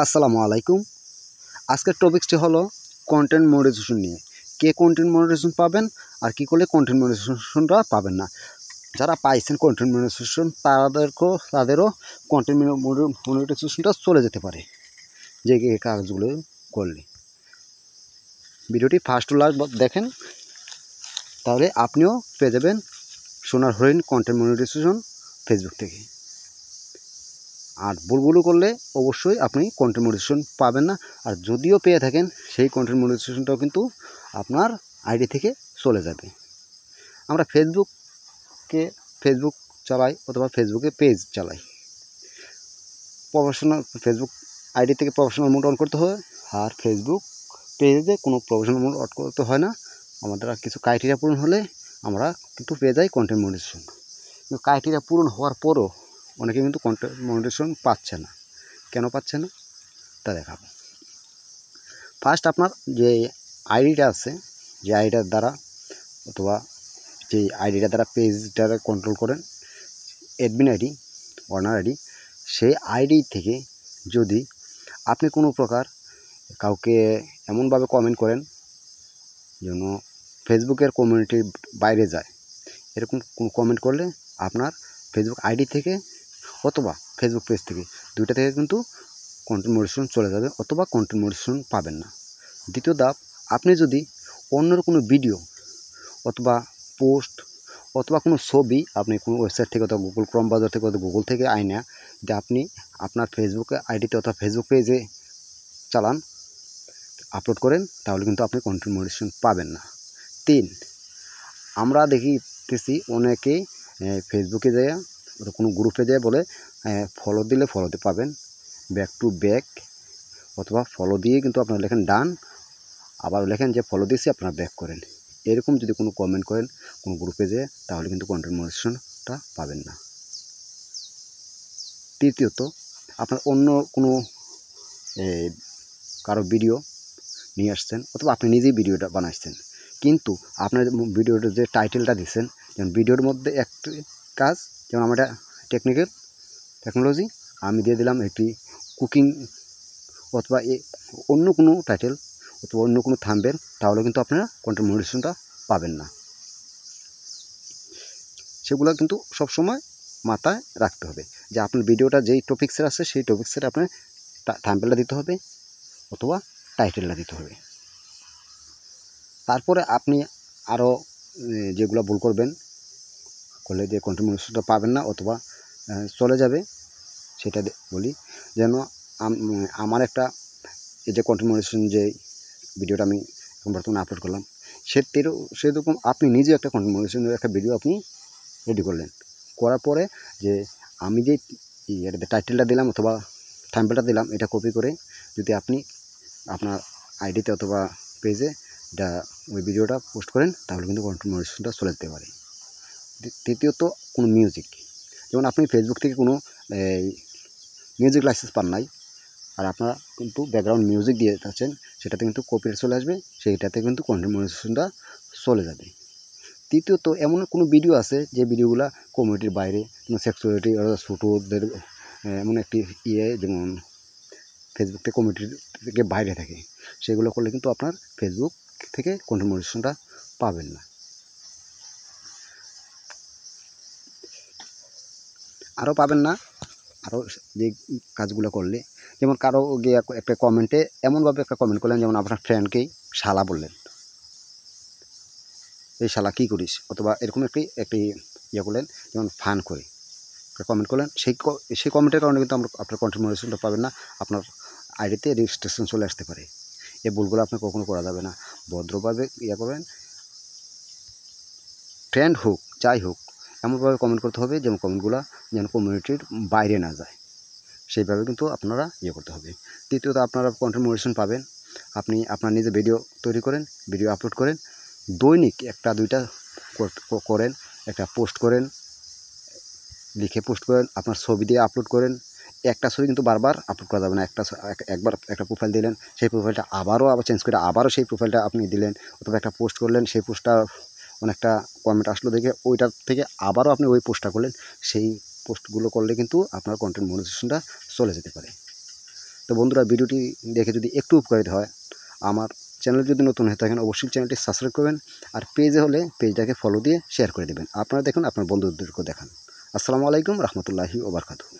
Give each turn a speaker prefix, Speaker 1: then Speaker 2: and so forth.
Speaker 1: আসসালামু আলাইকুম। আজকের টপিকসটি হলো কন্টেন্ট মনিটাইজেশন নিয়ে। কে কন্টেন্ট মনিটাইজেশন পাবেন আর কী করলে কন্টেন্ট মনিটাইজেশনটা পাবেন না। যারা পাইছেন কন্টেন্ট মনিটাইজেশন তাদেরও কন্টেন্ট মনিটাইজেশনটা চলে যেতে পারে যে কাজগুলো করলে। ভিডিওটি ফার্স্ট টু লাস্ট দেখেন, তাহলে আপনিও পেয়ে যাবেন সোনার হরিণ কন্টেন্ট মনিটাইজেশন ফেসবুক থেকে। আর ভুলগুলো করলে অবশ্যই আপনি কন্টেন্ট মনিটাইজেশন পাবেন না। আর যদিও পেয়ে থাকেন সেই কন্টেন্ট মনিটাইজেশনটাও কিন্তু আপনার আইডি থেকে চলে যাবে। আমরা ফেসবুক চালাই অথবা ফেসবুকে পেজ চালাই। প্রফেশনাল ফেসবুক আইডি থেকে প্রফেশনাল মোড অন করতে হয়, আর ফেসবুক পেজে কোনো প্রফেশনাল মোড অন করতে হয় না। আমাদের কিছু ক্রাইটেরিয়া পূরণ হলে আমরা কিন্তু পেয়ে যাই কন্টেন্ট মনিটাইজেশন। কিন্তু ক্রাইটেরিয়া পূরণ হওয়ার পরও অনেকে কিন্তু কন্টেন্ট মনিটাইজেশন পাচ্ছে না। কেন পাচ্ছে না তা দেখাবো। ফার্স্ট আপনার যে আইডিটা আছে, যে আইডিটার দ্বারা অথবা যে আইডিটার দ্বারা পেজটারে কন্ট্রোল করেন, অ্যাডমিন আইডি, ওনার আইডি, সেই আইডি থেকে যদি আপনি কোনো প্রকার কাউকে এমনভাবে কমেন্ট করেন যেন ফেসবুকের কমিউনিটির বাইরে যায়, এরকম কমেন্ট করলে আপনার ফেসবুক আইডি থেকে অথবা ফেসবুক পেজ থেকে, দুইটা থেকে কিন্তু কন্টেন্ট মনিটাইজেশন চলে যাবে অথবা কন্টেন্ট মনিটাইজেশন পাবেন না। দ্বিতীয় ধাপ, আপনি যদি অন্যের কোনো ভিডিও অথবা পোস্ট অথবা কোনো ছবি আপনি কোনো ওয়েবসাইট থেকে অথবা গুগল ক্রোম ব্রাউজার থেকে অথবা গুগল থেকে আইনা যে আপনি আপনার ফেসবুকে আইডিতে অথবা ফেসবুক পেজে চালান, আপলোড করেন, তাহলে কিন্তু আপনি কন্টেন্ট মনিটাইজেশন পাবেন না। 3, আমরা দেখতেছি অনেকেই ফেসবুকে যায় কোনো গ্রুপে যায় বলে ফলো দিলে ফলোতে পাবেন, ব্যাক টু ব্যাক অথবা ফলো দিয়ে কিন্তু আপনারা লেখেন ডান, আবার লেখেন যে ফলো দিয়েছি আপনারা ব্যাক করেন। এরকম যদি কোনো কমেন্ট করেন কোনো গ্রুপে যেয়ে, তাহলে কিন্তু কন্টেন্ট মনিটাইজেশনটা পাবেন না। তৃতীয়ত, আপনার অন্য কোনো কারো ভিডিও নিয়ে আসছেন অথবা আপনি নিজেই ভিডিওটা বানাচ্ছেন, কিন্তু আপনার ভিডিওটার যে টাইটেলটা দিচ্ছেন, যেমন ভিডিওর মধ্যে একটি কাজ, যেমন আমার এটা টেকনোলজি, আমি দিয়ে দিলাম একটি কুকিং অথবা অন্য কোনো টাইটেল অথবা অন্য কোনো থাম্বনেল, তাহলে কিন্তু আপনারা কন্টেন্ট মনিটাইজেশনটা পাবেন না। সেগুলো কিন্তু সবসময় মাথায় রাখতে হবে যে আপনার ভিডিওটা যেই টপিক্সের আছে সেই টপিক্সের আপনার থাম্বনেলটা দিতে হবে অথবা টাইটেলটা দিতে হবে। তারপরে আপনি আরও যেগুলো ভুল করবেন করলে যে কন্টেন্ট মনিটাইজেশনটা পাবেন না অথবা চলে যাবে, সেটা বলি। যেন আমার একটা এই যে কন্টেন্ট মনিটাইজেশন যে ভিডিওটা আমি এখন বর্তমানে আপলোড করলাম, সেরকম আপনি নিজেও একটা কন্টেন্ট মনিটাইজেশনের একটা ভিডিও আপনি রেডি করলেন, করার পরে যে আমি যে টাইটেলটা দিলাম অথবা থাম্বনেলটা দিলাম, এটা কপি করে যদি আপনি আপনার আইডিতে অথবা পেজে এটা ওই ভিডিওটা পোস্ট করেন, তাহলে কিন্তু কন্টেন্ট মনিটাইজেশনটা চলে যেতে পারে। তৃতীয়ত, কোনো মিউজিক, যেমন আপনি ফেসবুক থেকে কোনো মিউজিক লাইসেন্স পান নাই, আর আপনারা কিন্তু ব্যাকগ্রাউন্ড মিউজিক দিয়ে থাকছেন, সেটাতে কিন্তু কপিরাইট চলে আসবে, সেইটাতে কিন্তু কন্টেন্ট মনিটাইজেশনটা চলে যাবে। তৃতীয়ত, এমন কোনো ভিডিও আছে যে ভিডিওগুলো কমিউনিটির বাইরে, যেমন সেক্সুয়ালিটি ছোটোদের এমন একটি যেমন ফেসবুক থেকে কমিউনিটি থেকে বাইরে থাকে, সেগুলো করলে কিন্তু আপনার ফেসবুক থেকে কন্টেন্ট মনিটাইজেশনটা পাবেন না। আরও পাবেন না, আরও যে কাজগুলো করলে, যেমন কারো গিয়ে একটা কমেন্টে এমনভাবে একটা কমেন্ট করলেন, যেমন আপনার ফ্রেন্ডকেই শালা বললেন, এই শালা কী করিস, অথবা এরকম একটি করলেন, যেমন ফান করে একটা কমেন্ট করলেন, সেই কমেন্টের কারণে কিন্তু আপনার কন্টেন্ট মনিটাইজেশনটা পাবেন না, আপনার আইডিতে রেজিস্ট্রেশন চলে আসতে পারে। এই ভুলগুলো আপনার কখনো করা যাবে না। ভদ্রভাবে করবেন, ট্রেন্ড হোক যাই হোক, এমনভাবে কমেন্ট করতে হবে যেমন কমেন্টগুলো যেন কমিউনিটির বাইরে না যায়, সেইভাবে কিন্তু আপনারা করতে হবে। তৃতীয়ত, আপনারা কন্টেন্ট মনিটাইজেশন পাবেন, আপনি আপনার নিজে ভিডিও তৈরি করেন, ভিডিও আপলোড করেন, দৈনিক 1-2টা করেন, একটা পোস্ট করেন, লিখে পোস্ট করেন, আপনার ছবি দিয়ে আপলোড করেন। একটা ছবি কিন্তু বারবার আপলোড করা যাবে না। একবার একটা প্রোফাইল দিলেন, সেই প্রোফাইলটা আবার চেঞ্জ করে আবারও সেই প্রোফাইলটা আপনি দিলেন, অথবা একটা পোস্ট করলেন, সেই পোস্টটা অনেকটা কমেন্ট আসলো দেখে ওইটার থেকে আবারও আপনি ওই পোস্টটা করলেন, সেই পোস্টগুলো করলে কিন্তু আপনার কন্টেন্ট মনিটাইজেশনটা চলে যেতে পারে। তো বন্ধুরা, ভিডিওটি দেখে যদি একটু উপকারিত হয়, আমার চ্যানেল যদি নতুন হয়ে থাকেন অবশ্যই চ্যানেলটি সাবস্ক্রাইব করবেন, আর পেজে হলে পেজটাকে ফলো দিয়ে শেয়ার করে দেবেন। আপনারা দেখুন, আপনার বন্ধুদেরকেও দেখান। আসসালামু আলাইকুম রহমতুল্লাহি ওয়া বারাকাতুহু।